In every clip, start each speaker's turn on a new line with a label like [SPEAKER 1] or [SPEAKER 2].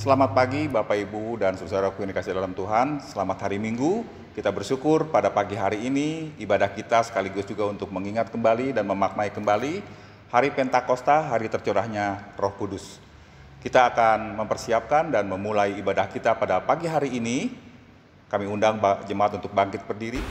[SPEAKER 1] Selamat pagi Bapak Ibu dan saudaraku yang dikasihi dalam Tuhan. Selamat hari Minggu. Kita bersyukur pada pagi hari ini ibadah kita sekaligus juga untuk mengingat kembali dan memaknai kembali hari Pentakosta, hari tercurahnya Roh Kudus. Kita akan mempersiapkan dan memulai ibadah kita pada pagi hari ini. Kami undang jemaat untuk bangkit berdiri.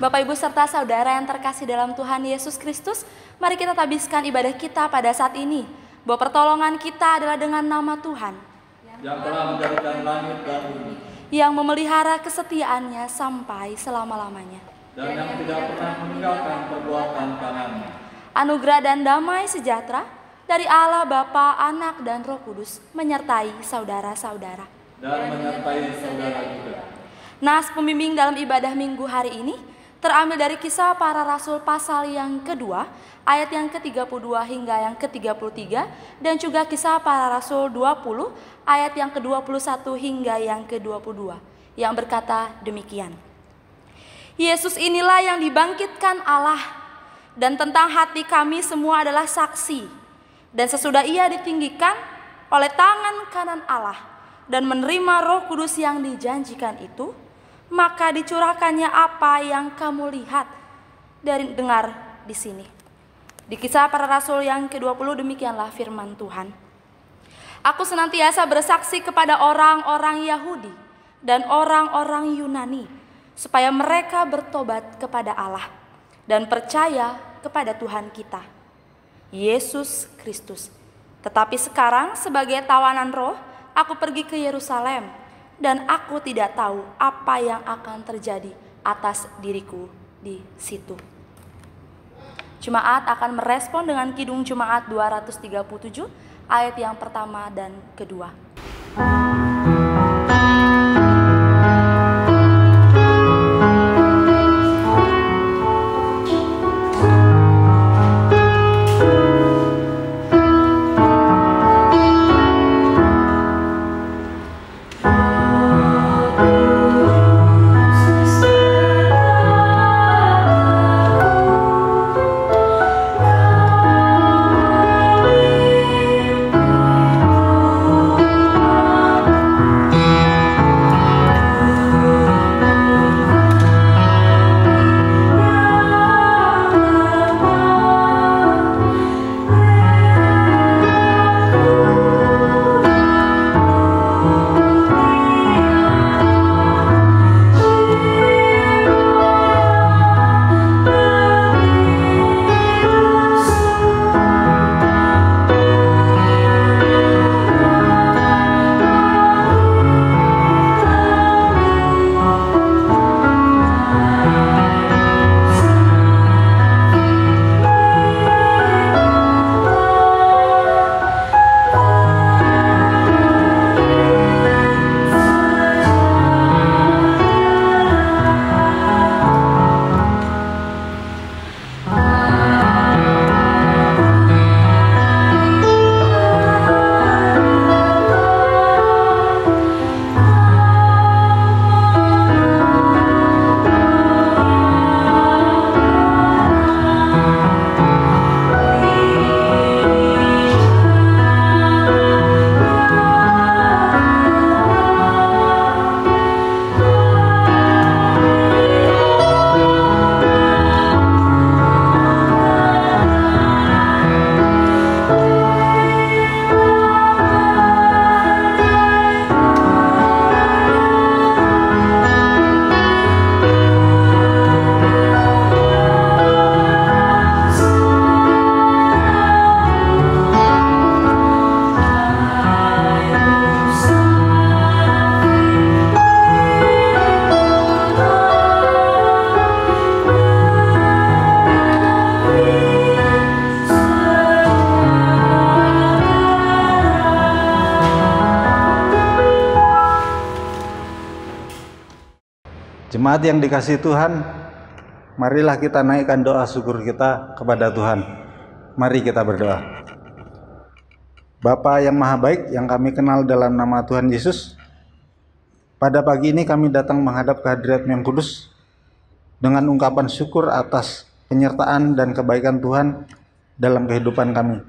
[SPEAKER 2] Bapak, Ibu, serta saudara yang terkasih dalam Tuhan Yesus Kristus, mari kita tabiskan ibadah kita pada saat ini, bahwa pertolongan kita adalah dengan nama Tuhan
[SPEAKER 3] yang telah menjadikan langit dan bumi,
[SPEAKER 2] yang memelihara kesetiaannya sampai selama-lamanya,
[SPEAKER 3] dan yang tidak pernah meninggalkan perbuatan kanannya.
[SPEAKER 2] Anugerah dan damai sejahtera dari Allah Bapa, Anak, dan Roh Kudus menyertai saudara-saudara.
[SPEAKER 3] Dan menyertai saudara juga.
[SPEAKER 2] Nas pembimbing dalam ibadah minggu hari ini terambil dari Kisah Para Rasul pasal yang kedua, ayat yang ke-32 hingga yang ke-33, dan juga Kisah Para Rasul 20, ayat yang ke-21 hingga yang ke-22, yang berkata demikian. Yesus inilah yang dibangkitkan Allah, dan tentang hati kami semua adalah saksi. Dan sesudah ia ditinggikan oleh tangan kanan Allah, dan menerima Roh Kudus yang dijanjikan itu, maka dicurahkannya apa yang kamu lihat dan dengar di sini. Di Kisah Para Rasul yang ke-20 demikianlah firman Tuhan. Aku senantiasa bersaksi kepada orang-orang Yahudi dan orang-orang Yunani, supaya mereka bertobat kepada Allah dan percaya kepada Tuhan kita, Yesus Kristus. Tetapi sekarang sebagai tawanan roh, aku pergi ke Yerusalem, dan aku tidak tahu apa yang akan terjadi atas diriku di situ. Jemaat akan merespon dengan Kidung Jemaat 237 ayat yang pertama dan kedua.
[SPEAKER 4] Jemaat yang dikasihi Tuhan, marilah kita naikkan doa syukur kita kepada Tuhan. Mari kita berdoa. Bapa yang maha baik, yang kami kenal dalam nama Tuhan Yesus, pada pagi ini kami datang menghadap kehadirat-Mu yang kudus dengan ungkapan syukur atas penyertaan dan kebaikan Tuhan dalam kehidupan kami.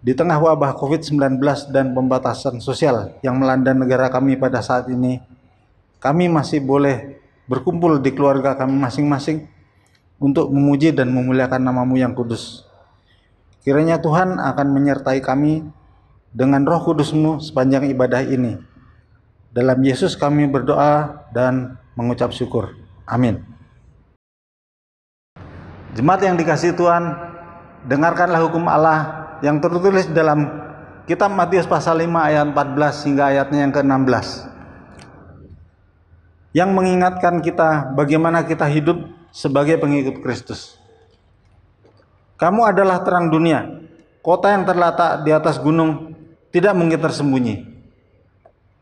[SPEAKER 4] Di tengah wabah COVID-19 dan pembatasan sosial yang melanda negara kami pada saat ini, kami masih boleh berkumpul di keluarga kami masing-masing untuk memuji dan memuliakan nama-Mu yang kudus. Kiranya Tuhan akan menyertai kami dengan Roh Kudus-Mu sepanjang ibadah ini. Dalam Yesus kami berdoa dan mengucap syukur. Amin. Jemaat yang dikasihi Tuhan, dengarkanlah hukum Allah yang tertulis dalam kitab Matius pasal 5 ayat 14 hingga ayatnya yang ke-16. Yang mengingatkan kita bagaimana kita hidup sebagai pengikut Kristus. Kamu adalah terang dunia, kota yang terletak di atas gunung, tidak mungkin tersembunyi.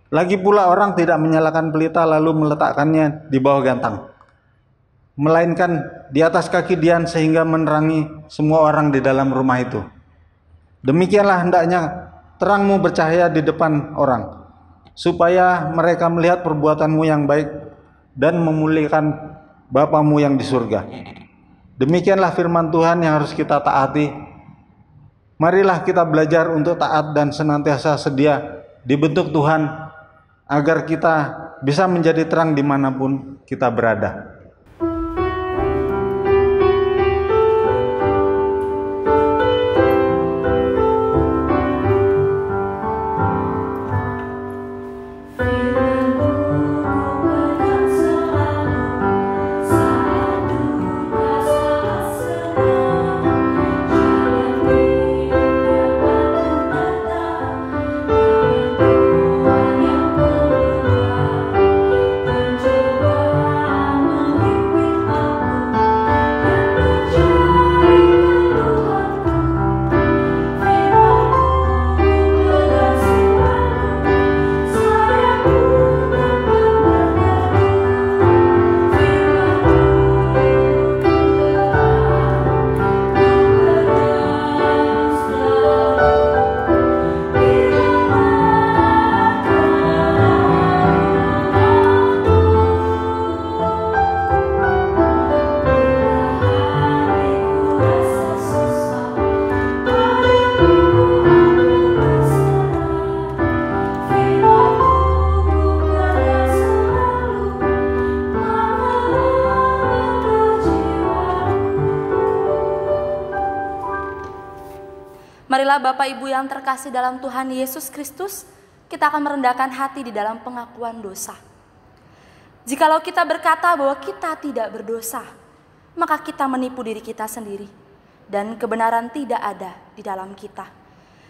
[SPEAKER 4] Lagi pula orang tidak menyalakan pelita lalu meletakkannya di bawah gantang, melainkan di atas kaki dian sehingga menerangi semua orang di dalam rumah itu. Demikianlah hendaknya terangmu bercahaya di depan orang, supaya mereka melihat perbuatanmu yang baik dan memuliakan Bapamu yang di surga. Demikianlah firman Tuhan yang harus kita taati. Marilah kita belajar untuk taat dan senantiasa sedia dibentuk Tuhan agar kita bisa menjadi terang dimanapun kita berada.
[SPEAKER 2] Marilah Bapak Ibu yang terkasih dalam Tuhan Yesus Kristus, kita akan merendahkan hati di dalam pengakuan dosa. Jikalau kita berkata bahwa kita tidak berdosa, maka kita menipu diri kita sendiri, dan kebenaran tidak ada di dalam kita.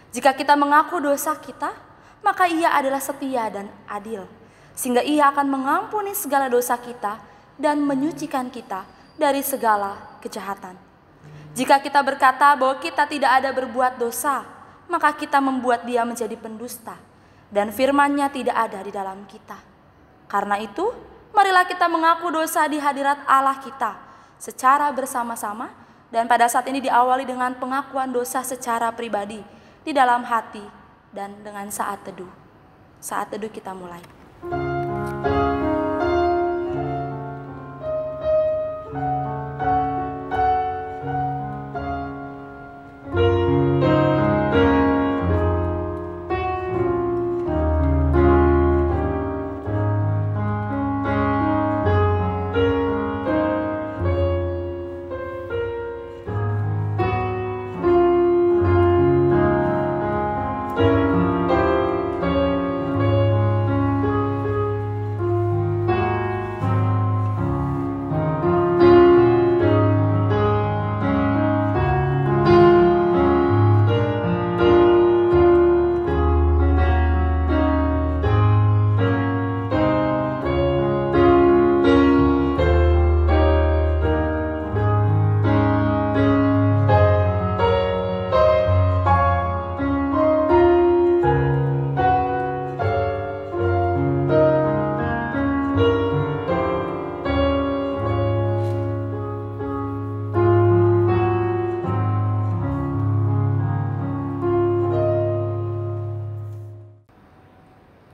[SPEAKER 2] Jika kita mengaku dosa kita, maka Ia adalah setia dan adil, sehingga Ia akan mengampuni segala dosa kita dan menyucikan kita dari segala kejahatan. Jika kita berkata bahwa kita tidak ada berbuat dosa, maka kita membuat Dia menjadi pendusta, dan firman-Nya tidak ada di dalam kita. Karena itu, marilah kita mengaku dosa di hadirat Allah kita secara bersama-sama, dan pada saat ini diawali dengan pengakuan dosa secara pribadi di dalam hati dan dengan saat teduh. Saat teduh kita mulai.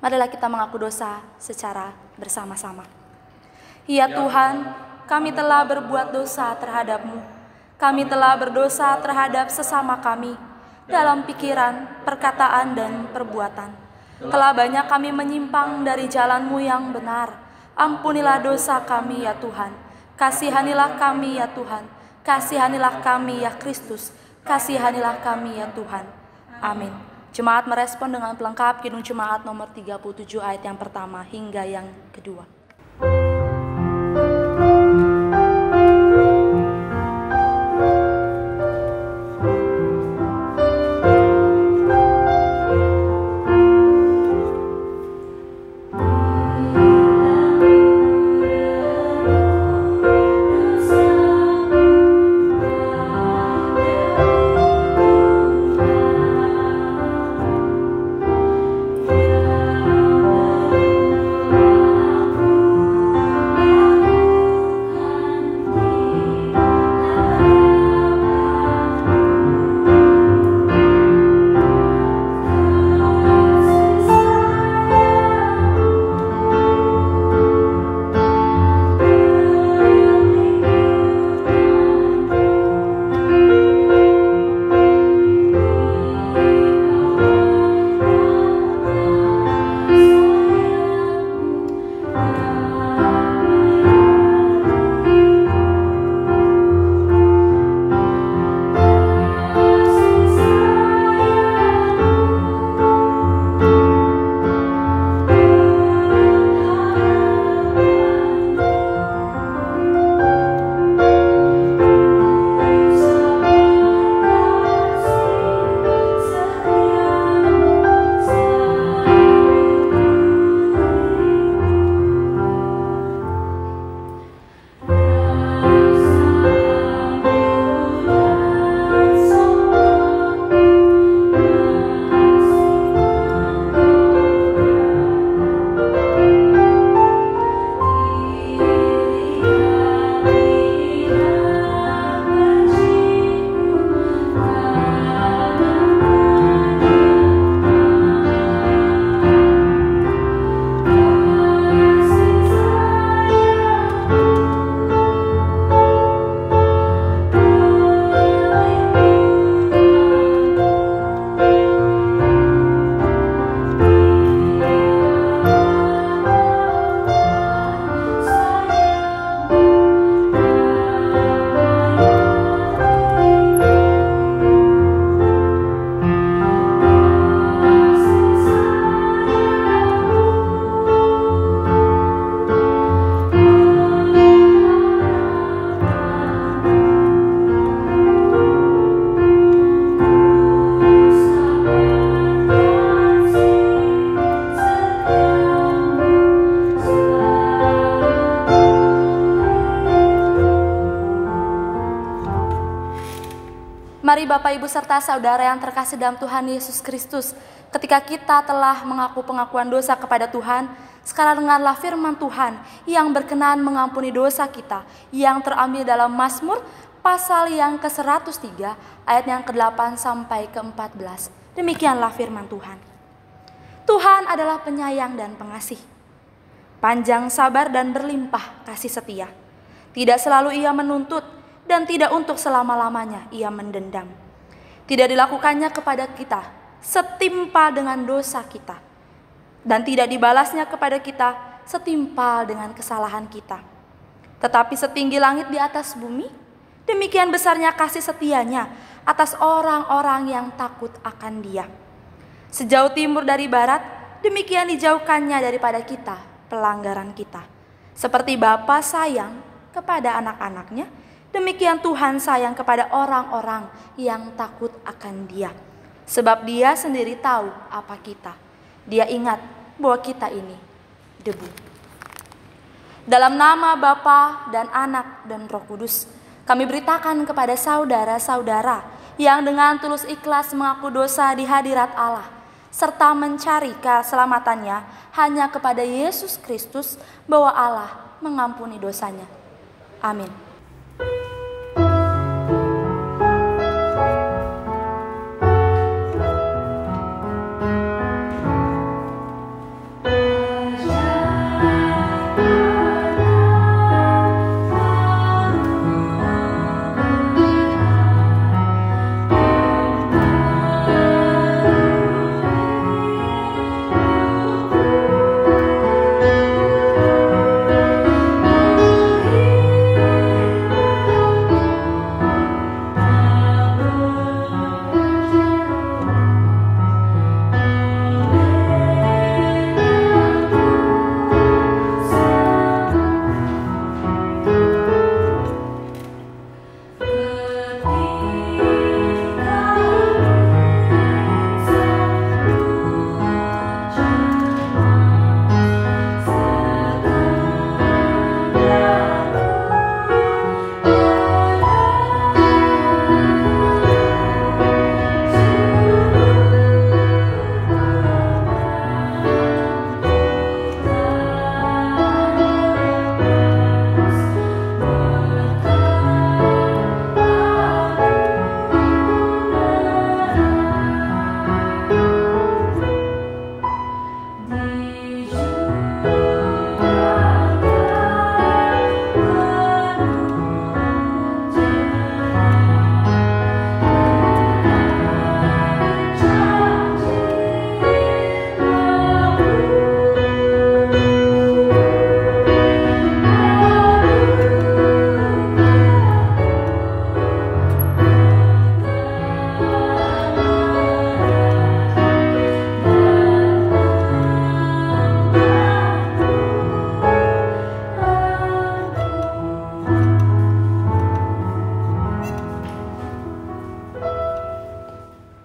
[SPEAKER 2] Marilah kita mengaku dosa secara bersama-sama. Ya Tuhan, kami telah berbuat dosa terhadap-Mu. Kami telah berdosa terhadap sesama kami dalam pikiran, perkataan, dan perbuatan. Telah banyak kami menyimpang dari jalan-Mu yang benar. Ampunilah dosa kami ya Tuhan. Kasihanilah kami ya Tuhan. Kasihanilah kami ya Kristus. Kasihanilah kami ya Tuhan. Amin. Jemaat merespon dengan pelengkap Kidung Jemaat nomor 37 ayat yang pertama hingga yang kedua.
[SPEAKER 5] Ya
[SPEAKER 2] Mari Bapak Ibu serta saudara yang terkasih dalam Tuhan Yesus Kristus, ketika kita telah mengaku pengakuan dosa kepada Tuhan, sekarang dengarlah firman Tuhan yang berkenan mengampuni dosa kita, yang terambil dalam Mazmur pasal yang ke-103 ayat yang ke-8 sampai ke-14. Demikianlah firman Tuhan. Tuhan adalah penyayang dan pengasih, panjang sabar dan berlimpah kasih setia. Tidak selalu ia menuntut, dan tidak untuk selama-lamanya ia mendendam. Tidak dilakukannya kepada kita setimpal dengan dosa kita, dan tidak dibalasnya kepada kita setimpal dengan kesalahan kita. Tetapi setinggi langit di atas bumi, demikian besarnya kasih setianya atas orang-orang yang takut akan Dia. Sejauh timur dari barat, demikian dijauhkannya daripada kita pelanggaran kita. Seperti Bapa sayang kepada anak-anaknya, demikian Tuhan sayang kepada orang-orang yang takut akan Dia. Sebab Dia sendiri tahu apa kita. Dia ingat bahwa kita ini debu. Dalam nama Bapa dan Anak dan Roh Kudus, kami beritakan kepada saudara-saudara yang dengan tulus ikhlas mengaku dosa di hadirat Allah, serta mencari keselamatannya hanya kepada Yesus Kristus, bahwa Allah mengampuni dosanya. Amin.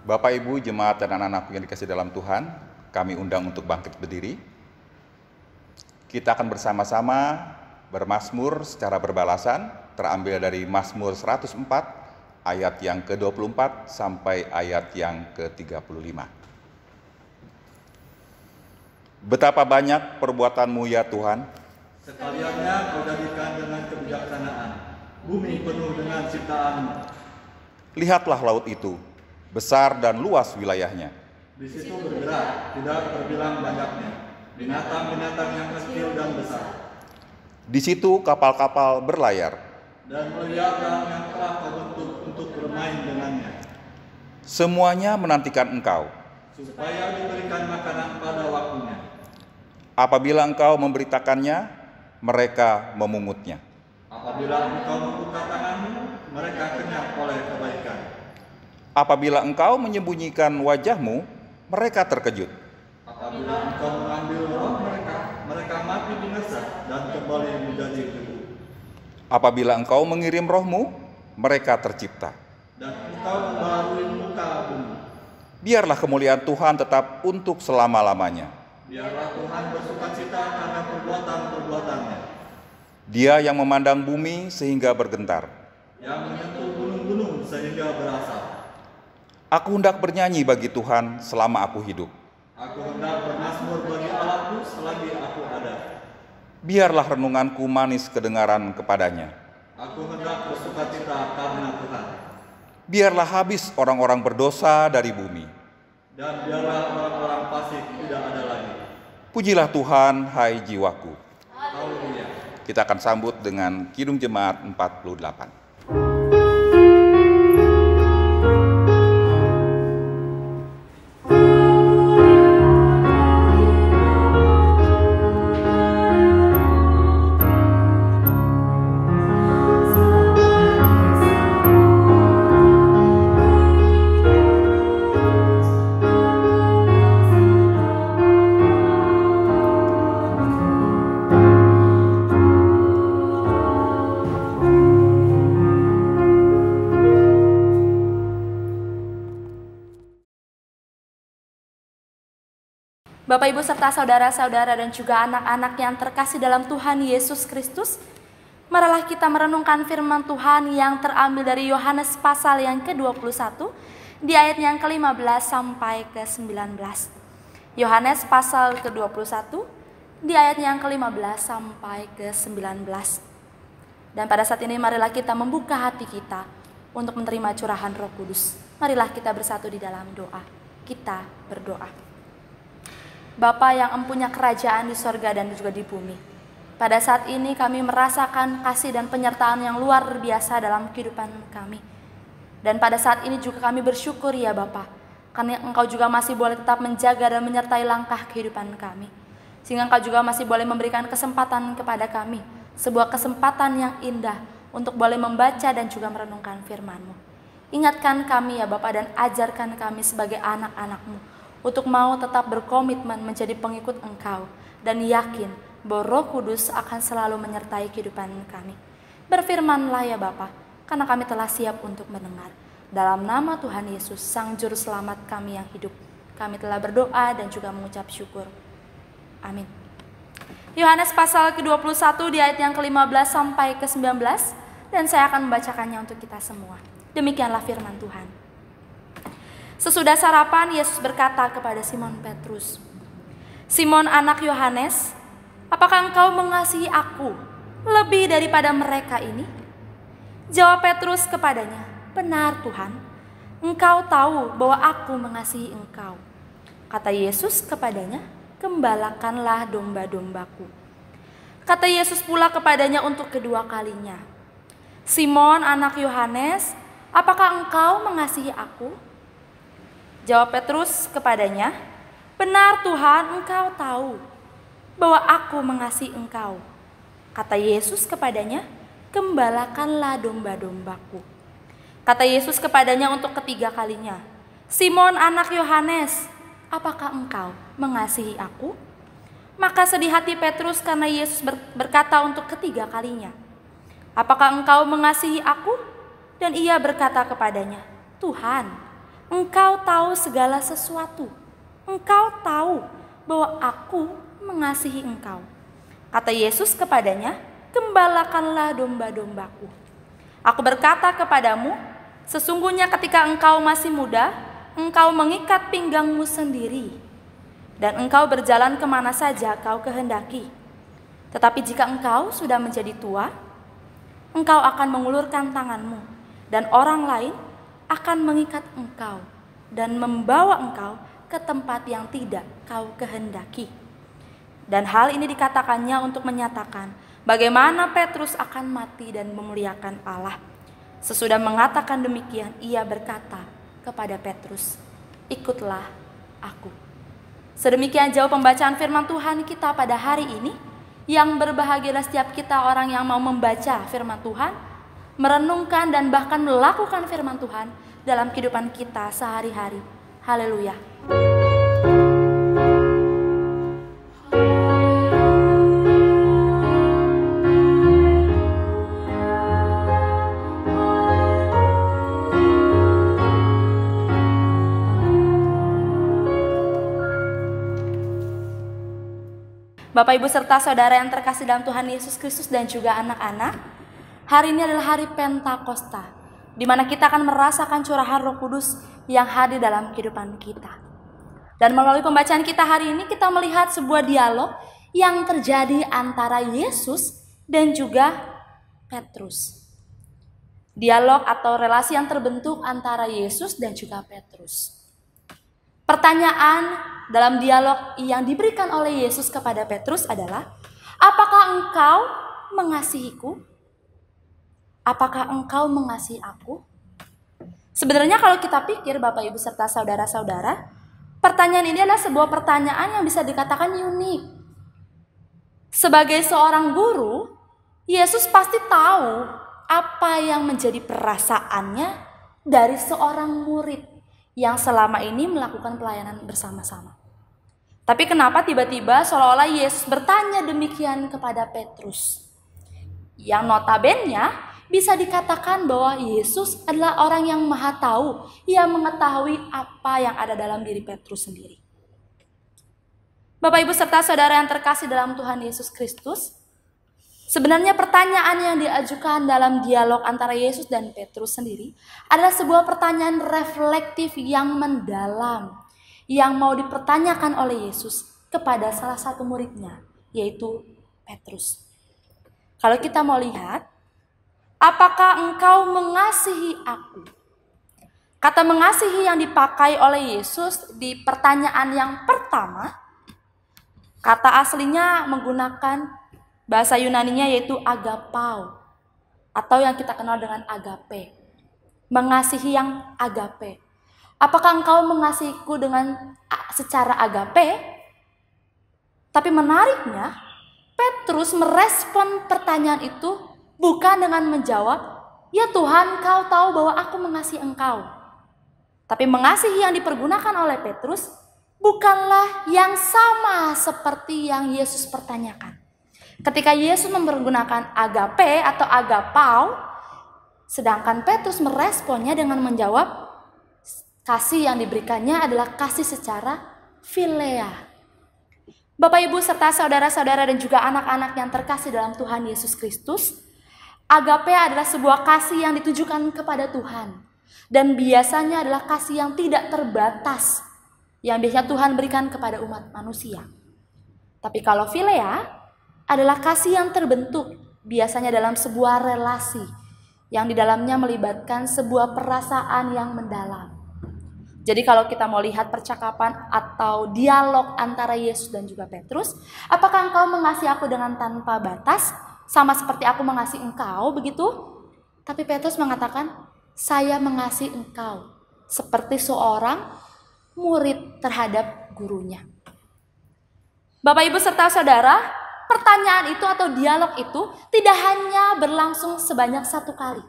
[SPEAKER 1] Bapak, Ibu, jemaat dan anak-anakku yang dikasihi dalam Tuhan, kami undang untuk bangkit berdiri. Kita akan bersama-sama bermazmur secara berbalasan, terambil dari Mazmur 104, ayat yang ke-24 sampai ayat yang ke-35. Betapa banyak perbuatan-Mu ya Tuhan,
[SPEAKER 3] sekaliannya Kau jadikan dengan kebijaksanaan, bumi penuh dengan ciptaan-Mu.
[SPEAKER 1] lihatlah laut itu, besar dan luas wilayahnya.
[SPEAKER 3] Di situ bergerak, tidak terbilang banyaknya, binatang-binatang yang kecil dan besar.
[SPEAKER 1] Di situ kapal-kapal berlayar.
[SPEAKER 3] Dan melihat orang yang telah Kau bentuk untuk bermain dengannya.
[SPEAKER 1] Semuanya menantikan Engkau.
[SPEAKER 3] Supaya diberikan makanan pada waktunya.
[SPEAKER 1] Apabila Engkau memberitakannya, mereka memungutnya.
[SPEAKER 3] Apabila Engkau membuka tangan-Mu, mereka kenyang oleh kebaikan.
[SPEAKER 1] Apabila Engkau menyembunyikan wajah-Mu, mereka terkejut.
[SPEAKER 3] Apabila Engkau mengambil roh mereka, mereka mati binasa dan kembali menjadi debu.
[SPEAKER 1] Apabila Engkau mengirim Roh-Mu, mereka tercipta.
[SPEAKER 3] Dan Engkau membarui muka bumi.
[SPEAKER 1] Biarlah kemuliaan Tuhan tetap untuk selama-lamanya.
[SPEAKER 3] Biarlah Tuhan bersukacita karena perbuatan-perbuatannya.
[SPEAKER 1] Dia yang memandang bumi sehingga bergentar.
[SPEAKER 3] Yang menyentuh gunung-gunung sehingga berasap.
[SPEAKER 1] Aku hendak bernyanyi bagi Tuhan selama aku hidup.
[SPEAKER 3] Aku hendak bermazmur bagi Allahku selagi aku ada.
[SPEAKER 1] Biarlah renunganku manis kedengaran kepadanya.
[SPEAKER 3] Aku hendak bersukacita karena Tuhan.
[SPEAKER 1] Biarlah habis orang-orang berdosa dari bumi.
[SPEAKER 3] Dan biarlah orang-orang fasik tidak ada lagi.
[SPEAKER 1] Pujilah Tuhan, hai jiwaku.
[SPEAKER 3] Haleluya.
[SPEAKER 1] Kita akan sambut dengan Kidung Jemaat 48.
[SPEAKER 2] Bapak, Ibu, serta saudara-saudara dan juga anak-anak yang terkasih dalam Tuhan Yesus Kristus, marilah kita merenungkan firman Tuhan yang terambil dari Yohanes pasal yang ke-21 di ayat yang ke-15 sampai ke-19. Yohanes pasal ke-21 di ayat yang ke-15 sampai ke-19. Dan pada saat ini marilah kita membuka hati kita untuk menerima curahan Roh Kudus. Marilah kita bersatu di dalam doa. Kita berdoa. Bapa yang empunya kerajaan di sorga dan juga di bumi, pada saat ini kami merasakan kasih dan penyertaan yang luar biasa dalam kehidupan kami. Dan pada saat ini juga kami bersyukur ya Bapa, karena Engkau juga masih boleh tetap menjaga dan menyertai langkah kehidupan kami. Sehingga Engkau juga masih boleh memberikan kesempatan kepada kami, sebuah kesempatan yang indah untuk boleh membaca dan juga merenungkan firman-Mu. Ingatkan kami ya Bapa dan ajarkan kami sebagai anak-anak-Mu untuk mau tetap berkomitmen menjadi pengikut Engkau dan yakin bahwa Roh Kudus akan selalu menyertai kehidupan kami. Berfirmanlah ya Bapa, karena kami telah siap untuk mendengar. Dalam nama Tuhan Yesus, Sang Juru Selamat kami yang hidup, kami telah berdoa dan juga mengucap syukur. Amin. Yohanes pasal ke-21 di ayat yang ke-15 sampai ke-19, dan saya akan membacakannya untuk kita semua. Demikianlah firman Tuhan. Sesudah sarapan, Yesus berkata kepada Simon Petrus, "Simon anak Yohanes, apakah engkau mengasihi aku lebih daripada mereka ini?" Jawab Petrus kepadanya, "Benar Tuhan, engkau tahu bahwa aku mengasihi engkau." Kata Yesus kepadanya, "Gembalakanlah domba-dombaku." Kata Yesus pula kepadanya untuk kedua kalinya, "Simon anak Yohanes, apakah engkau mengasihi aku?" Jawab Petrus kepadanya, "Benar Tuhan, engkau tahu bahwa aku mengasihi engkau." Kata Yesus kepadanya, "Gembalakanlah domba-dombaku." Kata Yesus kepadanya untuk ketiga kalinya, "Simon anak Yohanes, apakah engkau mengasihi aku?" Maka sedih hati Petrus karena Yesus berkata untuk ketiga kalinya, "Apakah engkau mengasihi aku?" Dan ia berkata kepadanya, "Tuhan, Engkau tahu segala sesuatu. Engkau tahu bahwa aku mengasihi engkau." Kata Yesus kepadanya, "Gembalakanlah domba-dombaku. Aku berkata kepadamu, sesungguhnya ketika engkau masih muda, engkau mengikat pinggangmu sendiri, dan engkau berjalan kemana saja kau kehendaki. Tetapi jika engkau sudah menjadi tua, engkau akan mengulurkan tanganmu, dan orang lain akan mengikat engkau dan membawa engkau ke tempat yang tidak kau kehendaki." Dan hal ini dikatakannya untuk menyatakan bagaimana Petrus akan mati dan memuliakan Allah. Sesudah mengatakan demikian, ia berkata kepada Petrus, "Ikutlah aku." Sedemikian jauh pembacaan firman Tuhan kita pada hari ini. Yang berbahagialah setiap kita orang yang mau membaca firman Tuhan, merenungkan dan bahkan melakukan firman Tuhan dalam kehidupan kita sehari-hari. Haleluya. Bapak, Ibu, serta saudara yang terkasih dalam Tuhan Yesus Kristus dan juga anak-anak, hari ini adalah hari Pentakosta, di mana kita akan merasakan curahan Roh Kudus yang hadir dalam kehidupan kita. Dan melalui pembacaan kita hari ini, kita melihat sebuah dialog yang terjadi antara Yesus dan juga Petrus. Dialog atau relasi yang terbentuk antara Yesus dan juga Petrus. Pertanyaan dalam dialog yang diberikan oleh Yesus kepada Petrus adalah, apakah engkau mengasihiku? Apakah engkau mengasihi aku? Sebenarnya kalau kita pikir Bapak Ibu serta saudara-saudara, pertanyaan ini adalah sebuah pertanyaan yang bisa dikatakan unik. Sebagai seorang guru, Yesus pasti tahu apa yang menjadi perasaannya dari seorang murid yang selama ini melakukan pelayanan bersama-sama. Tapi kenapa tiba-tiba seolah-olah Yesus bertanya demikian kepada Petrus? Yang notabene bisa dikatakan bahwa Yesus adalah orang yang maha tahu, yang mengetahui apa yang ada dalam diri Petrus sendiri. Bapak Ibu serta saudara yang terkasih dalam Tuhan Yesus Kristus, sebenarnya pertanyaan yang diajukan dalam dialog antara Yesus dan Petrus sendiri adalah sebuah pertanyaan reflektif yang mendalam, yang mau dipertanyakan oleh Yesus kepada salah satu muridnya, yaitu Petrus. Kalau kita mau lihat, apakah engkau mengasihi aku? Kata mengasihi yang dipakai oleh Yesus di pertanyaan yang pertama, kata aslinya menggunakan bahasa Yunaninya yaitu agapao, atau yang kita kenal dengan agape. Mengasihi yang agape. Apakah engkau mengasihiku dengan secara agape? Tapi menariknya, Petrus merespon pertanyaan itu bukan dengan menjawab, ya Tuhan, kau tahu bahwa aku mengasihi engkau. Tapi mengasihi yang dipergunakan oleh Petrus bukanlah yang sama seperti yang Yesus pertanyakan. Ketika Yesus mempergunakan agape atau agapao, sedangkan Petrus meresponnya dengan menjawab, kasih yang diberikannya adalah kasih secara philea. Bapak Ibu serta saudara-saudara dan juga anak-anak yang terkasih dalam Tuhan Yesus Kristus, agape adalah sebuah kasih yang ditujukan kepada Tuhan. Dan biasanya adalah kasih yang tidak terbatas, yang biasanya Tuhan berikan kepada umat manusia. Tapi kalau philea adalah kasih yang terbentuk, biasanya dalam sebuah relasi, yang di dalamnya melibatkan sebuah perasaan yang mendalam. Jadi kalau kita mau lihat percakapan atau dialog antara Yesus dan juga Petrus, apakah engkau mengasihi aku dengan tanpa batas, sama seperti aku mengasihi engkau, begitu? Tapi Petrus mengatakan, saya mengasihi engkau, seperti seorang murid terhadap gurunya. Bapak Ibu serta saudara, pertanyaan itu atau dialog itu tidak hanya berlangsung sebanyak satu kali.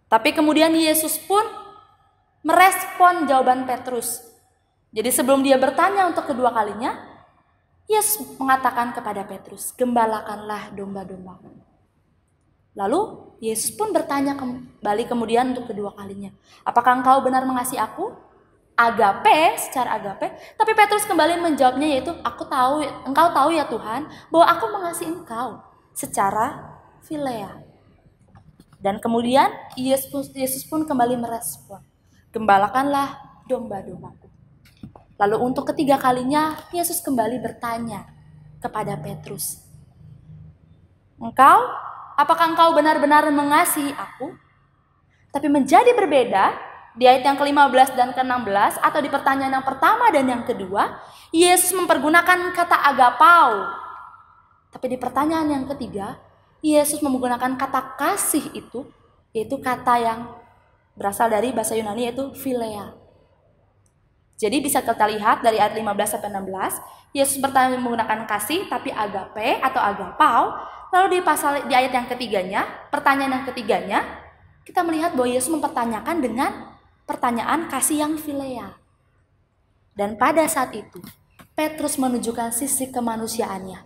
[SPEAKER 2] Tapi kemudian Yesus pun merespon jawaban Petrus. Jadi sebelum dia bertanya untuk kedua kalinya, Yesus mengatakan kepada Petrus, gembalakanlah domba-dombaku. Lalu Yesus pun bertanya kembali kemudian untuk kedua kalinya, apakah engkau benar mengasihi aku? Agape, secara agape. Tapi Petrus kembali menjawabnya yaitu, engkau tahu ya Tuhan, bahwa aku mengasihi engkau secara philea. Dan kemudian Yesus pun kembali merespon, gembalakanlah domba-dombaku. Lalu untuk ketiga kalinya Yesus kembali bertanya kepada Petrus, apakah engkau benar-benar mengasihi aku? Tapi menjadi berbeda di ayat yang ke-15 dan ke-16 atau di pertanyaan yang pertama dan yang kedua, Yesus mempergunakan kata agapao. Tapi di pertanyaan yang ketiga, Yesus menggunakan kata kasih itu, yaitu kata yang berasal dari bahasa Yunani yaitu philea. Jadi bisa kita lihat dari ayat 15 sampai 16, Yesus bertanya menggunakan kasih tapi agape atau agapao. Lalu di ayat yang ketiganya, pertanyaan yang ketiganya, kita melihat bahwa Yesus mempertanyakan dengan pertanyaan kasih yang philea. Dan pada saat itu, Petrus menunjukkan sisi kemanusiaannya.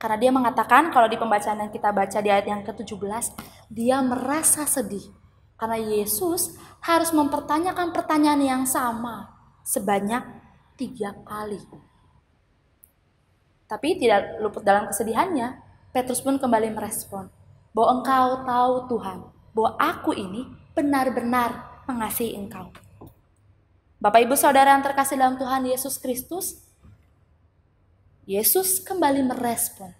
[SPEAKER 2] Karena dia mengatakan kalau di pembacaan yang kita baca di ayat yang ke-17, dia merasa sedih. Karena Yesus harus mempertanyakan pertanyaan yang sama sebanyak 3 kali. Tapi tidak luput dalam kesedihannya, Petrus pun kembali merespon bahwa engkau tahu Tuhan, bahwa aku ini benar-benar mengasihi engkau. Bapak Ibu Saudara yang terkasih dalam Tuhan Yesus Kristus, Yesus kembali merespon,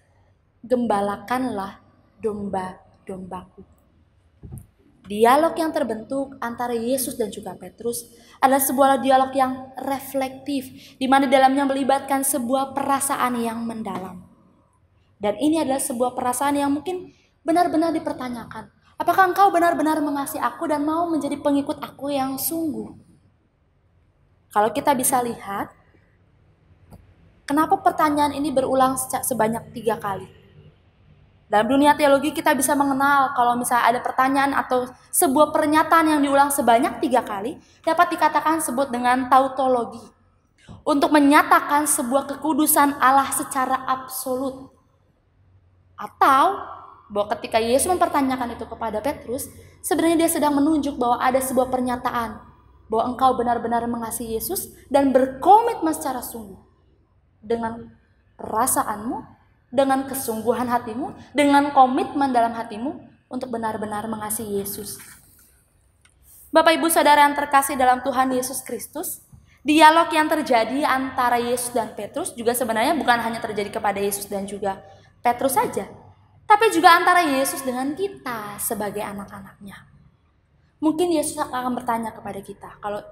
[SPEAKER 2] gembalakanlah domba-dombaku. Dialog yang terbentuk antara Yesus dan juga Petrus adalah sebuah dialog yang reflektif, di mana dalamnya melibatkan sebuah perasaan yang mendalam. Dan ini adalah sebuah perasaan yang mungkin benar-benar dipertanyakan. Apakah engkau benar-benar mengasihi aku dan mau menjadi pengikut aku yang sungguh? Kalau kita bisa lihat, kenapa pertanyaan ini berulang sebanyak 3 kali? Dalam dunia teologi kita bisa mengenal kalau misalnya ada pertanyaan atau sebuah pernyataan yang diulang sebanyak 3 kali dapat dikatakan sebut dengan tautologi. Untuk menyatakan sebuah kekudusan Allah secara absolut. Atau bahwa ketika Yesus mempertanyakan itu kepada Petrus, sebenarnya dia sedang menunjuk bahwa ada sebuah pernyataan bahwa engkau benar-benar mengasihi Yesus dan berkomitmen secara sungguh dengan perasaanmu, dengan kesungguhan hatimu, dengan komitmen dalam hatimu untuk benar-benar mengasihi Yesus. Bapak Ibu Saudara yang terkasih dalam Tuhan Yesus Kristus, dialog yang terjadi antara Yesus dan Petrus juga sebenarnya bukan hanya terjadi kepada Yesus dan juga Petrus saja, tapi juga antara Yesus dengan kita sebagai anak-anaknya. Mungkin Yesus akan bertanya kepada kita kalau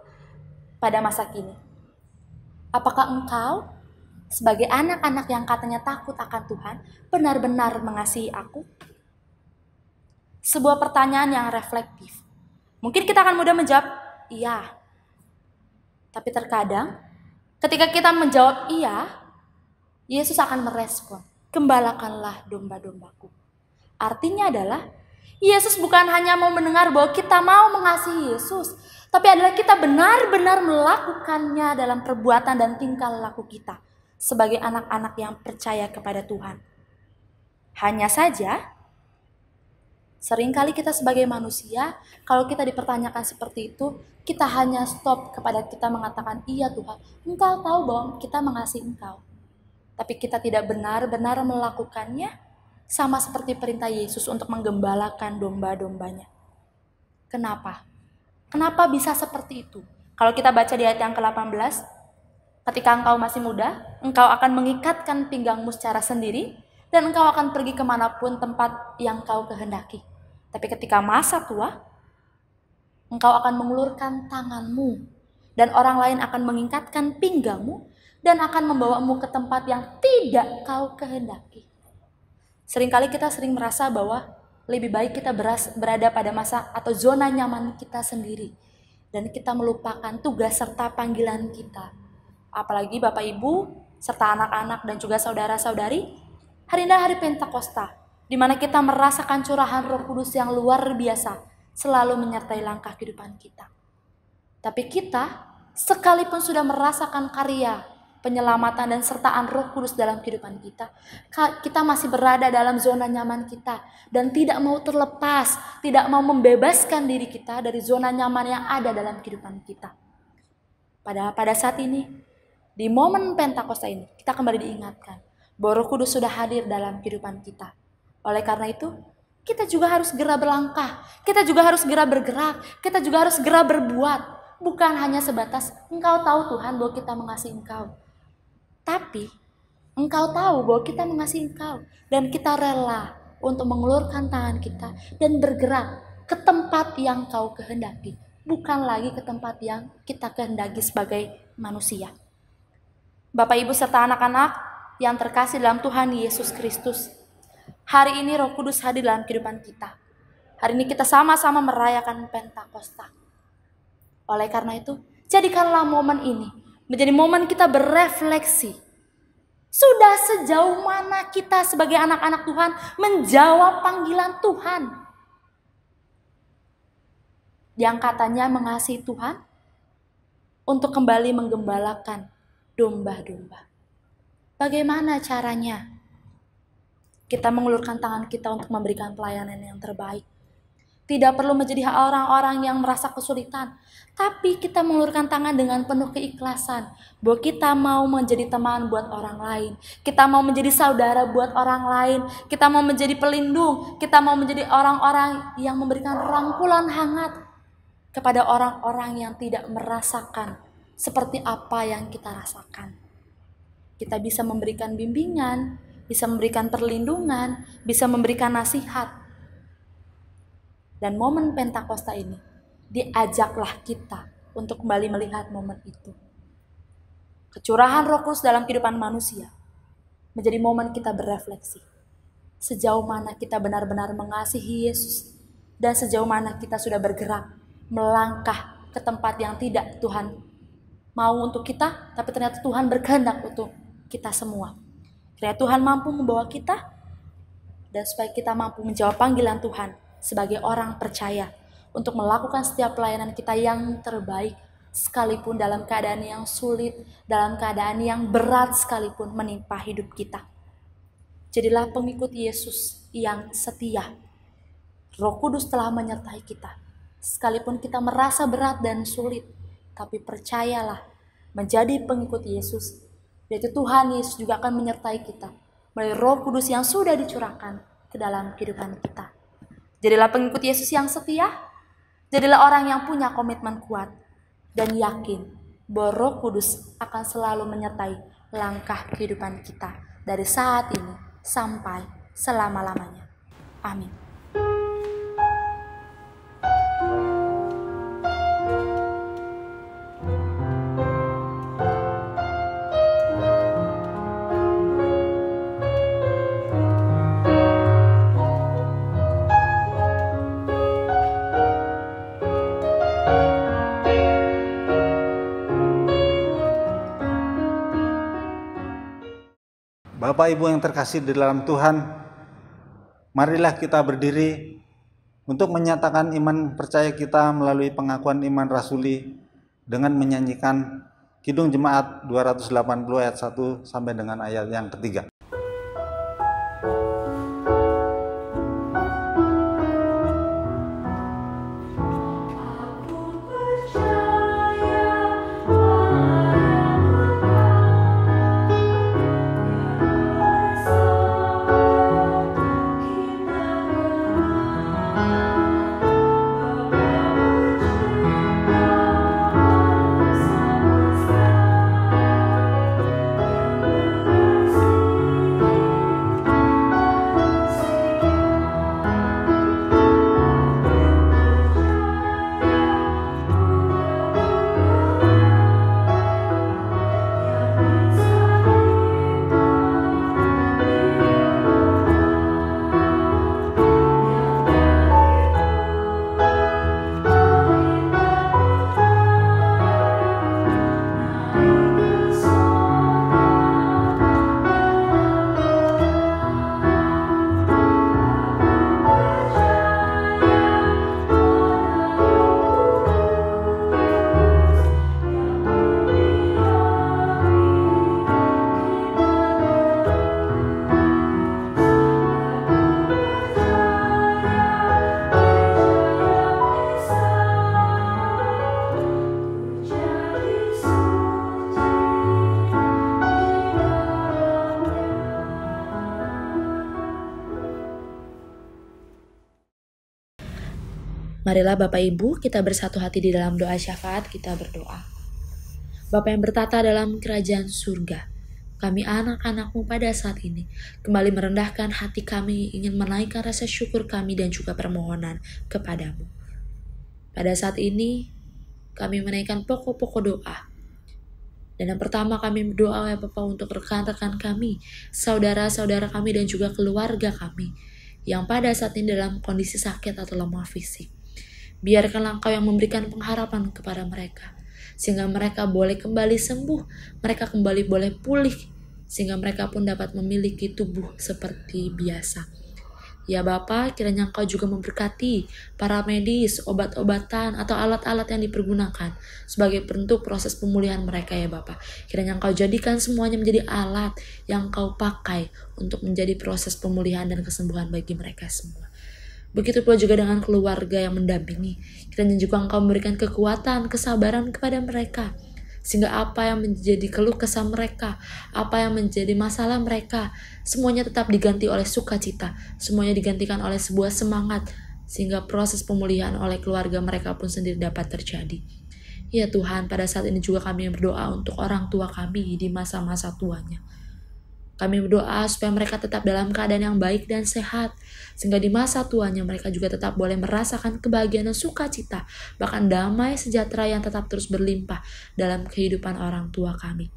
[SPEAKER 2] pada masa kini, apakah engkau sebagai anak-anak yang katanya takut akan Tuhan, benar-benar mengasihi aku? Sebuah pertanyaan yang reflektif. Mungkin kita akan mudah menjawab, iya. Tapi terkadang, ketika kita menjawab iya, Yesus akan merespon, gembalakanlah domba-dombaku. Artinya adalah, Yesus bukan hanya mau mendengar bahwa kita mau mengasihi Yesus, tapi adalah kita benar-benar melakukannya dalam perbuatan dan tingkah laku kita sebagai anak-anak yang percaya kepada Tuhan. Hanya saja, seringkali kita sebagai manusia, kalau kita dipertanyakan seperti itu, kita hanya stop kepada kita mengatakan, iya Tuhan, Engkau tahu bahwa kita mengasihi Engkau. Tapi kita tidak benar-benar melakukannya, sama seperti perintah Yesus untuk menggembalakan domba-dombanya. Kenapa? Kenapa bisa seperti itu? Kalau kita baca di ayat yang ke-18, ketika engkau masih muda, engkau akan mengikatkan pinggangmu secara sendiri, dan engkau akan pergi kemanapun tempat yang kau kehendaki. Tapi ketika masa tua, engkau akan mengulurkan tanganmu, dan orang lain akan mengikatkan pinggangmu, dan akan membawamu ke tempat yang tidak kau kehendaki. Seringkali kita sering merasa bahwa lebih baik kita berada pada masa atau zona nyaman kita sendiri, dan kita melupakan tugas serta panggilan kita. Apalagi Bapak Ibu, serta anak-anak dan juga saudara-saudari, hari ini hari Pentakosta, di mana kita merasakan curahan Roh Kudus yang luar biasa, selalu menyertai langkah kehidupan kita. Tapi kita, sekalipun sudah merasakan karya, penyelamatan dan sertaan Roh Kudus dalam kehidupan kita, kita masih berada dalam zona nyaman kita, dan tidak mau terlepas, tidak mau membebaskan diri kita dari zona nyaman yang ada dalam kehidupan kita. Pada saat ini, di momen Pentakosta ini, kita kembali diingatkan bahwa Roh Kudus sudah hadir dalam kehidupan kita. Oleh karena itu, kita juga harus segera berlangkah, kita juga harus segera bergerak, kita juga harus segera berbuat. Bukan hanya sebatas, engkau tahu Tuhan bahwa kita mengasihi engkau. Tapi, engkau tahu bahwa kita mengasihi engkau. Dan kita rela untuk mengulurkan tangan kita dan bergerak ke tempat yang kau kehendaki. Bukan lagi ke tempat yang kita kehendaki sebagai manusia. Bapak Ibu serta anak-anak yang terkasih dalam Tuhan Yesus Kristus, hari ini Roh Kudus hadir dalam kehidupan kita. Hari ini kita sama-sama merayakan Pentakosta. Oleh karena itu, jadikanlah momen ini menjadi momen kita berefleksi. Sudah sejauh mana kita sebagai anak-anak Tuhan menjawab panggilan Tuhan? Yang katanya mengasihi Tuhan untuk kembali menggembalakan domba-domba. Bagaimana caranya? Kita mengulurkan tangan kita untuk memberikan pelayanan yang terbaik. Tidak perlu menjadi orang-orang yang merasa kesulitan, tapi kita mengulurkan tangan dengan penuh keikhlasan, bahwa kita mau menjadi teman buat orang lain, kita mau menjadi saudara buat orang lain, kita mau menjadi pelindung, kita mau menjadi orang-orang yang memberikan rangkulan hangat kepada orang-orang yang tidak merasakan seperti apa yang kita rasakan. Kita bisa memberikan bimbingan, bisa memberikan perlindungan, bisa memberikan nasihat. Dan momen Pentakosta ini diajaklah kita untuk kembali melihat momen itu. Kecurahan Roh Kudus dalam kehidupan manusia menjadi momen kita berefleksi. Sejauh mana kita benar-benar mengasihi Yesus dan sejauh mana kita sudah bergerak melangkah ke tempat yang tidak Tuhan mau untuk kita, tapi ternyata Tuhan berkehendak untuk kita semua. Kiranya Tuhan mampu membawa kita dan supaya kita mampu menjawab panggilan Tuhan sebagai orang percaya untuk melakukan setiap pelayanan kita yang terbaik, sekalipun dalam keadaan yang sulit, dalam keadaan yang berat sekalipun menimpa hidup kita. Jadilah pengikut Yesus yang setia. Roh Kudus telah menyertai kita. Sekalipun kita merasa berat dan sulit, tapi percayalah, menjadi pengikut Yesus, yaitu Tuhan Yesus juga akan menyertai kita melalui Roh Kudus yang sudah dicurahkan ke dalam kehidupan kita. Jadilah pengikut Yesus yang setia, jadilah orang yang punya komitmen kuat, dan yakin bahwa Roh Kudus akan selalu menyertai langkah kehidupan kita dari saat ini sampai selama-lamanya. Amin.
[SPEAKER 4] Bapak Ibu yang terkasih di dalam Tuhan, marilah kita berdiri untuk menyatakan iman percaya kita melalui pengakuan iman rasuli dengan menyanyikan Kidung Jemaat 280 ayat 1 sampai dengan ayat yang ketiga.
[SPEAKER 2] Marilah Bapak Ibu kita bersatu hati di dalam doa syafaat, kita berdoa. Bapa yang bertata dalam kerajaan surga, kami anak-anak-Mu pada saat ini kembali merendahkan hati kami, ingin menaikkan rasa syukur kami dan juga permohonan kepadamu. Pada saat ini kami menaikkan pokok-pokok doa. Dan yang pertama kami berdoa ya Bapak untuk rekan-rekan kami, saudara-saudara kami dan juga keluarga kami yang pada saat ini dalam kondisi sakit atau lemah fisik. Biarkanlah Engkau yang memberikan pengharapan kepada mereka, sehingga mereka boleh kembali sembuh, mereka kembali boleh pulih, sehingga mereka pun dapat memiliki tubuh seperti biasa. Ya Bapa, kiranya Engkau juga memberkati para medis, obat-obatan, atau alat-alat yang dipergunakan sebagai bentuk proses pemulihan mereka ya Bapa. Kiranya Engkau jadikan semuanya menjadi alat yang Engkau pakai untuk menjadi proses pemulihan dan kesembuhan bagi mereka semua. Begitu pula juga dengan keluarga yang mendampingi. Kiranya juga Engkau memberikan kekuatan, kesabaran kepada mereka. Sehingga apa yang menjadi keluh kesah mereka, apa yang menjadi masalah mereka, semuanya tetap diganti oleh sukacita. Semuanya digantikan oleh sebuah semangat. sehingga proses pemulihan oleh keluarga mereka pun sendiri dapat terjadi. Ya Tuhan, pada saat ini juga kami berdoa untuk orang tua kami di masa-masa tuanya. Kami berdoa supaya mereka tetap dalam keadaan yang baik dan sehat, sehingga di masa tuanya mereka juga tetap boleh merasakan kebahagiaan dan sukacita, bahkan damai sejahtera yang tetap terus berlimpah dalam kehidupan orang tua kami.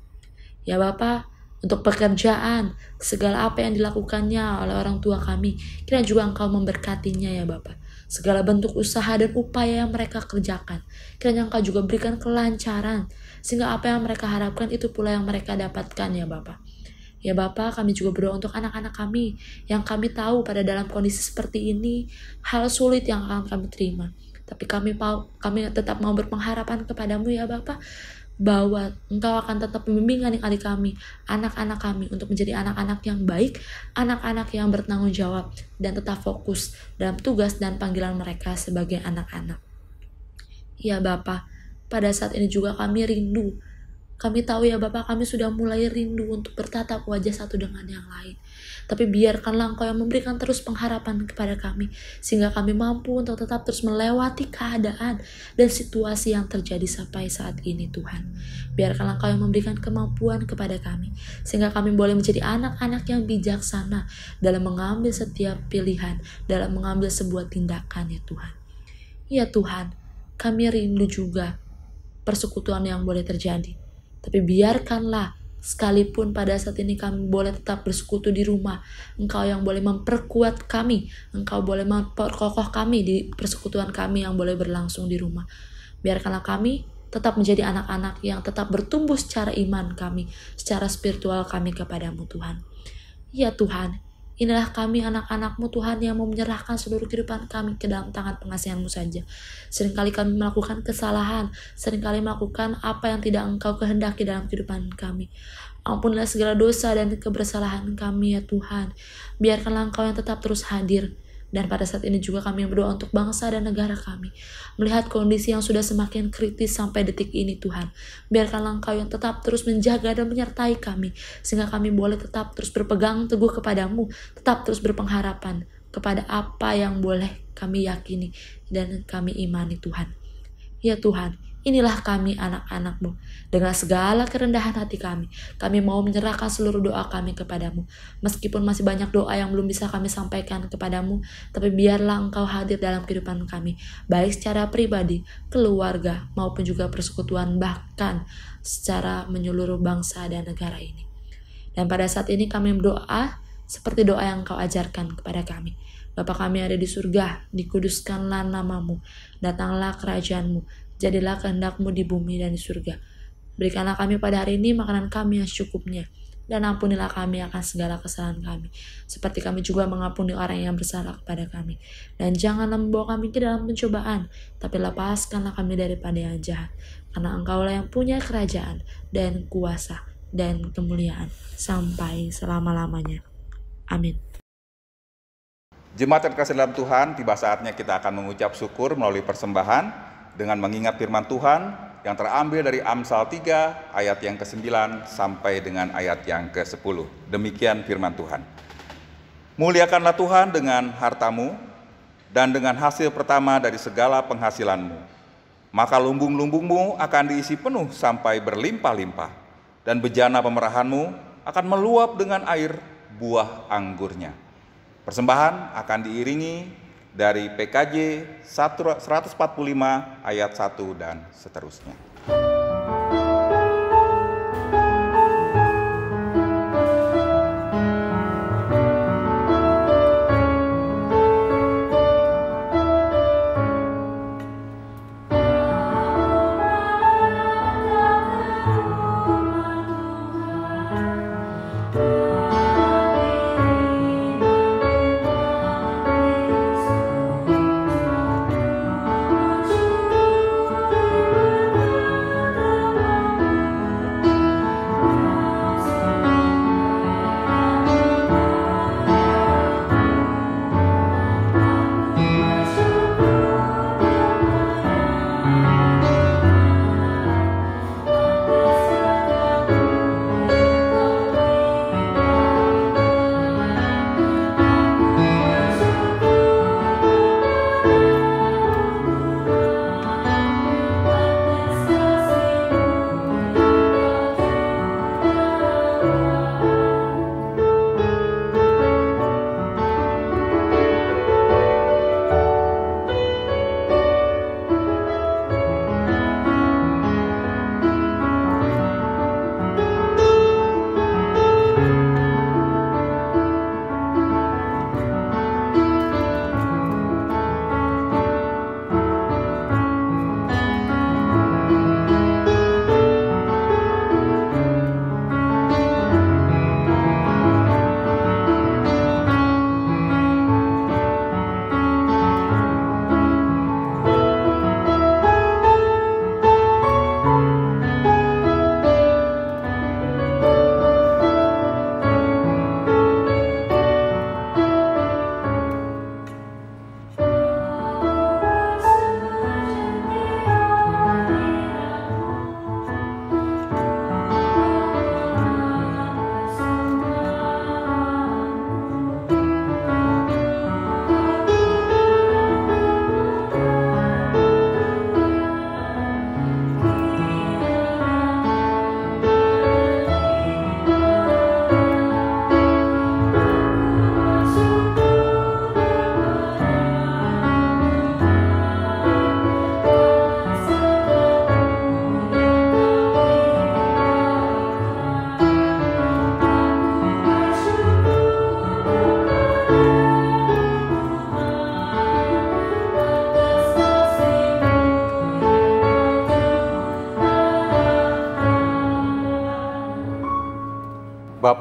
[SPEAKER 2] Ya Bapa, untuk pekerjaan, segala apa yang dilakukannya oleh orang tua kami, kiranya juga Engkau memberkatinya ya Bapa. Segala bentuk usaha dan upaya yang mereka kerjakan, kiranya Engkau juga berikan kelancaran, sehingga apa yang mereka harapkan itu pula yang mereka dapatkan ya Bapa. Ya Bapa, kami juga berdoa untuk anak-anak kami yang kami tahu pada dalam kondisi seperti ini, hal sulit yang akan kami terima. Tapi kami tetap mau berpengharapan kepadamu ya Bapa, bahwa Engkau akan tetap membimbing adik-adik kami, anak-anak kami untuk menjadi anak-anak yang baik, anak-anak yang bertanggung jawab, dan tetap fokus dalam tugas dan panggilan mereka sebagai anak-anak. Ya Bapa, pada saat ini juga kami rindu. Kami tahu ya Bapa, kami sudah mulai rindu untuk bertatap wajah satu dengan yang lain. Tapi biarkanlah Engkau yang memberikan terus pengharapan kepada kami, sehingga kami mampu untuk tetap terus melewati keadaan dan situasi yang terjadi sampai saat ini Tuhan. Biarkanlah Engkau yang memberikan kemampuan kepada kami, sehingga kami boleh menjadi anak-anak yang bijaksana dalam mengambil setiap pilihan, dalam mengambil sebuah tindakan ya Tuhan. Ya Tuhan, kami rindu juga persekutuan yang boleh terjadi. Tapi biarkanlah sekalipun pada saat ini kami boleh tetap bersekutu di rumah, Engkau yang boleh memperkuat kami, Engkau boleh memperkokoh kami di persekutuan kami yang boleh berlangsung di rumah. Biarkanlah kami tetap menjadi anak-anak yang tetap bertumbuh secara iman kami, secara spiritual kami kepadamu Tuhan. Ya Tuhan, inilah kami anak-anak-Mu Tuhan yang mau menyerahkan seluruh kehidupan kami ke dalam tangan pengasihan-Mu saja. Seringkali kami melakukan kesalahan, seringkali melakukan apa yang tidak Engkau kehendaki dalam kehidupan kami. Ampunilah segala dosa dan kebersalahan kami ya Tuhan. Biarkanlah Engkau yang tetap terus hadir. Dan pada saat ini juga kami berdoa untuk bangsa dan negara kami. Melihat kondisi yang sudah semakin kritis sampai detik ini Tuhan. Biarkanlah Engkau yang tetap terus menjaga dan menyertai kami. Sehingga kami boleh tetap terus berpegang teguh kepadamu. Tetap terus berpengharapan kepada apa yang boleh kami yakini dan kami imani Tuhan. Ya Tuhan, inilah kami anak-anak-Mu. Dengan segala kerendahan hati kami mau menyerahkan seluruh doa kami kepadamu. Meskipun masih banyak doa yang belum bisa kami sampaikan kepadamu, tapi biarlah Engkau hadir dalam kehidupan kami, baik secara pribadi, keluarga, maupun juga persekutuan, bahkan secara menyeluruh bangsa dan negara ini. Dan pada saat ini kami berdoa seperti doa yang Engkau ajarkan kepada kami. Bapa kami ada di surga, dikuduskanlah nama-Mu, datanglah kerajaan-Mu, jadilah kehendak-Mu di bumi dan di surga. Berikanlah kami pada hari ini makanan kami yang secukupnya, dan ampunilah kami akan segala kesalahan kami, seperti kami juga mengampuni orang yang bersalah kepada kami. Dan janganlah membawa kami ke dalam pencobaan, tapi lepaskanlah kami daripada yang jahat, karena Engkau-lah yang punya kerajaan, dan kuasa, dan kemuliaan, sampai selama-lamanya. Amin.
[SPEAKER 1] Jemaat yang kasih dalam Tuhan, tiba saatnya kita akan mengucap syukur melalui persembahan dengan mengingat firman Tuhan yang terambil dari Amsal 3 ayat yang ke-9 sampai dengan ayat yang ke-10. Demikian firman Tuhan. Muliakanlah Tuhan dengan hartamu dan dengan hasil pertama dari segala penghasilanmu. Maka lumbung-lumbungmu akan diisi penuh sampai berlimpah-limpah, dan bejana pemerahanmu akan meluap dengan air buah anggurnya. Persembahan akan diiringi dari PKJ 145 ayat 1 dan seterusnya.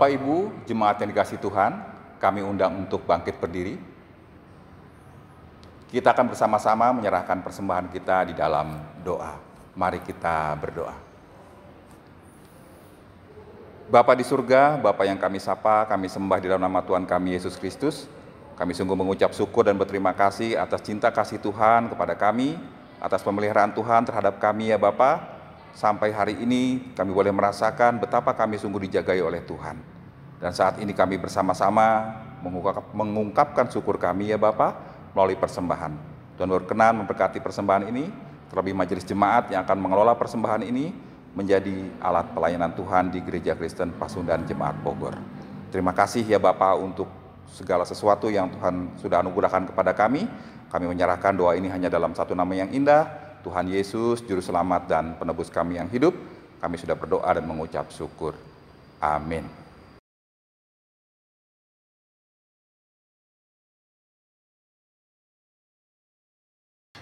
[SPEAKER 1] Bapak Ibu, jemaat yang dikasihi Tuhan, kami undang untuk bangkit berdiri. Kita akan bersama-sama menyerahkan persembahan kita di dalam doa. Mari kita berdoa. Bapa di surga, Bapa yang kami sapa, kami sembah di dalam nama Tuhan kami Yesus Kristus. Kami sungguh mengucap syukur dan berterima kasih atas cinta kasih Tuhan kepada kami, atas pemeliharaan Tuhan terhadap kami ya Bapa. Sampai hari ini kami boleh merasakan betapa kami sungguh dijagai oleh Tuhan. Dan saat ini kami bersama-sama mengungkapkan syukur kami ya Bapa melalui persembahan. Tuhan berkenan memberkati persembahan ini, terlebih majelis jemaat yang akan mengelola persembahan ini menjadi alat pelayanan Tuhan di Gereja Kristen Pasundan Jemaat Bogor. Terima kasih ya Bapa untuk segala sesuatu yang Tuhan sudah anugerahkan kepada kami. Kami menyerahkan doa ini hanya dalam satu nama yang indah, Tuhan Yesus, Juru Selamat dan Penebus kami yang hidup. Kami sudah berdoa dan mengucap syukur. Amin.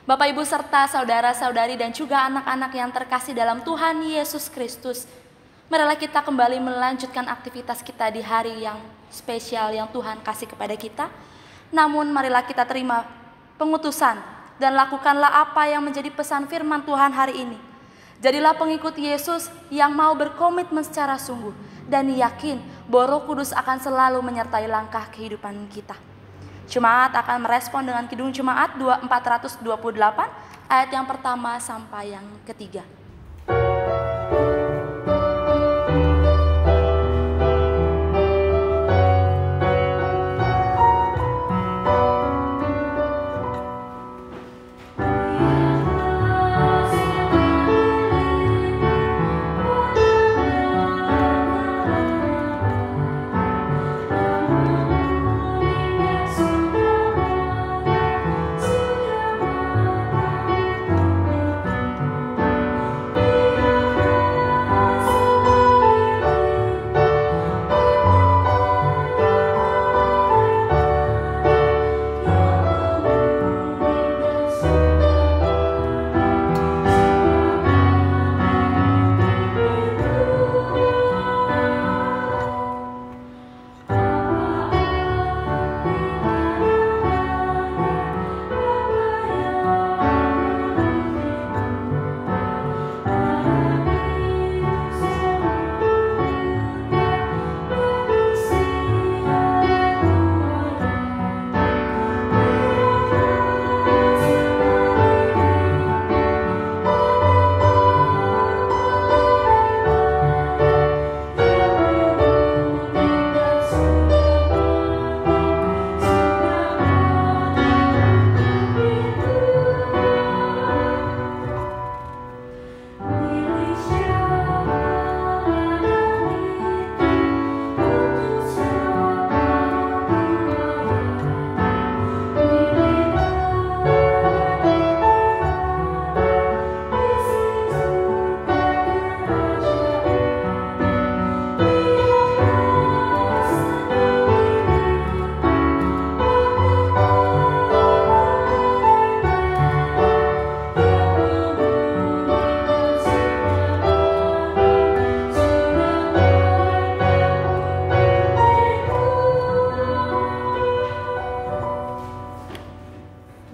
[SPEAKER 2] Bapak, Ibu, serta saudara-saudari dan juga anak-anak yang terkasih dalam Tuhan Yesus Kristus, marilah kita kembali melanjutkan aktivitas kita di hari yang spesial yang Tuhan kasih kepada kita. Namun marilah kita terima pengutusan dan lakukanlah apa yang menjadi pesan firman Tuhan hari ini. Jadilah pengikut Yesus yang mau berkomitmen secara sungguh dan yakin bahwa Roh Kudus akan selalu menyertai langkah kehidupan kita. Jemaat akan merespon dengan Kidung Jemaat 428 ayat yang pertama sampai yang ketiga.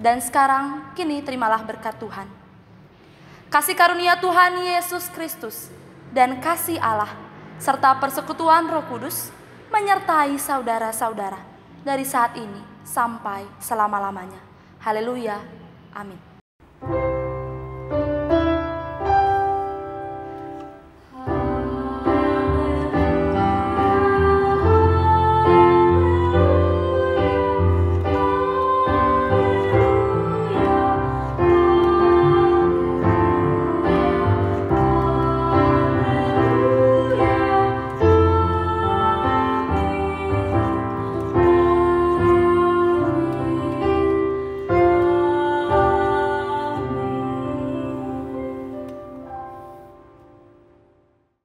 [SPEAKER 2] Dan sekarang, kini terimalah berkat Tuhan. Kasih karunia Tuhan Yesus Kristus dan kasih Allah serta persekutuan Roh Kudus menyertai saudara-saudara dari saat ini sampai selama-lamanya. Haleluya. Amin.